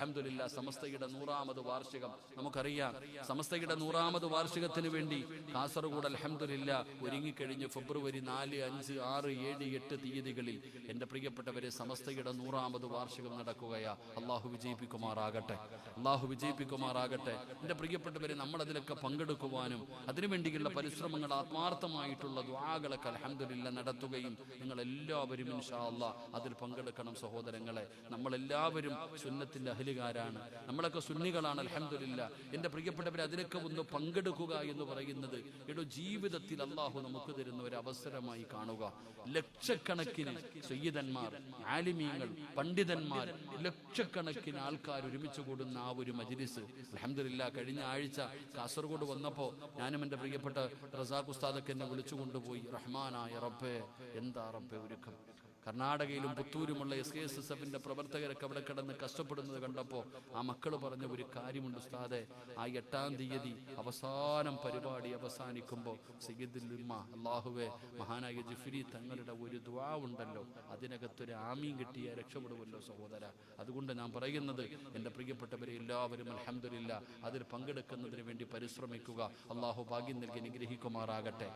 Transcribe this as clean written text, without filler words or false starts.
അൽഹംദുലില്ലാ സമസ്തയുടെ 100ാമത് വാർഷികം നമുക്കറിയാം. സമസ്തയുടെ 100ാമത് വാർഷികത്തിന് വേണ്ടി കാസർഗോഡ് അൽഹംദുലില്ലാ ഒരുങ്ങിക്കഴിഞ്ഞ് ഫെബ്രുവരി 4, 5, 6, 7, 8 തീയതികളിൽ എൻ്റെ പ്രിയപ്പെട്ടവരെ സമസ്തയുടെ 100ാമത് വാർഷികം നടക്കുകയാ. അള്ളാഹു വിജയിപ്പിക്കുമാറാകട്ടെ, അള്ളാഹു വിജയിപ്പിക്കുമാറാകട്ടെ. എൻ്റെ പ്രിയപ്പെട്ടവരെ, നമ്മളതിലൊക്കെ പങ്കെടുക്കുവാനും അതിനുവേണ്ടിയുള്ള പരിശ്രമങ്ങൾ, ആത്മാർത്ഥമായിട്ടുള്ള ദുആകളൊക്കെ അൽഹംദുലില്ലാ നടത്തുകയും നിങ്ങളെല്ലാവരും ഇൻഷാ അല്ലാഹ് അതിൽ പങ്കെടുക്കണം. സഹോദരങ്ങളെ, നമ്മളെല്ലാവരും സുന്നത്തിൻ്റെ അഹ്ലുകാരാണ്, നമ്മളൊക്കെ സുന്നികളാണ് അൽഹംദുലില്ലാ. എൻ്റെ പ്രിയപ്പെട്ടവരെ, അതിലൊക്കെ ഒന്ന് പങ്കെടുക്കുക എന്ന് പറയുന്നത് ജീവിതത്തിൽ അള്ളാഹു നമുക്ക് തരുന്ന ഒരു അവസരമായി കാണുക. ലക്ഷക്കണക്കിന് സയ്യിദന്മാർ, ആലിമീങ്ങൾ, പണ്ഡിതന്മാർ, ലക്ഷക്കണക്കിന് ആൾക്കാർ ഒരുമിച്ച് കൂടുന്ന ആ ഒരു മജ്ലിസ് അൽഹംദുലില്ലാ. കഴിഞ്ഞ ആഴ്ച കാസർഗോഡ് വന്നപ്പോൾ ഞാനും എൻ്റെ പ്രിയപ്പെട്ട റസാഖ് ഉസ്താദൊക്കെ എന്നെ വിളിച്ചു കൊണ്ടുപോയി. റഹ്മാനായ റബ്ബേ, എന്താ റബ്ബേ ഒരുക്കം! കർണാടകയിലും പുത്തൂരുമുള്ള SKSSFിൻ്റെ പ്രവർത്തകരൊക്കെ അവിടെ കിടന്ന് കഷ്ടപ്പെടുന്നത് കണ്ടപ്പോൾ ആ മക്കൾ പറഞ്ഞ ഒരു കാര്യമുണ്ട് ഉസ്താദെ, ആ 8ാം തീയതി അവസാനം പരിപാടി അവസാനിക്കുമ്പോൾ സയ്യിദുൽ ഉമ്മ അല്ലാഹുവേ മഹാനായ ജിഫ്രി തങ്ങളുടെ ഒരു ദുആ ഉണ്ടല്ലോ, അതിനകത്തൊരു ആമീൻ കിട്ടിയ രക്ഷപ്പെടുമല്ലോ സഹോദര. അതുകൊണ്ട് ഞാൻ പറയുന്നത്, എൻ്റെ പ്രിയപ്പെട്ടവരെ എല്ലാവരും അൽഹംദുലില്ലാ അതിൽ പങ്കെടുക്കുന്നതിന് വേണ്ടി പരിശ്രമിക്കുക. അള്ളാഹു ഭാഗ്യം നൽകി അനുഗ്രഹിക്കുമാറാകട്ടെ.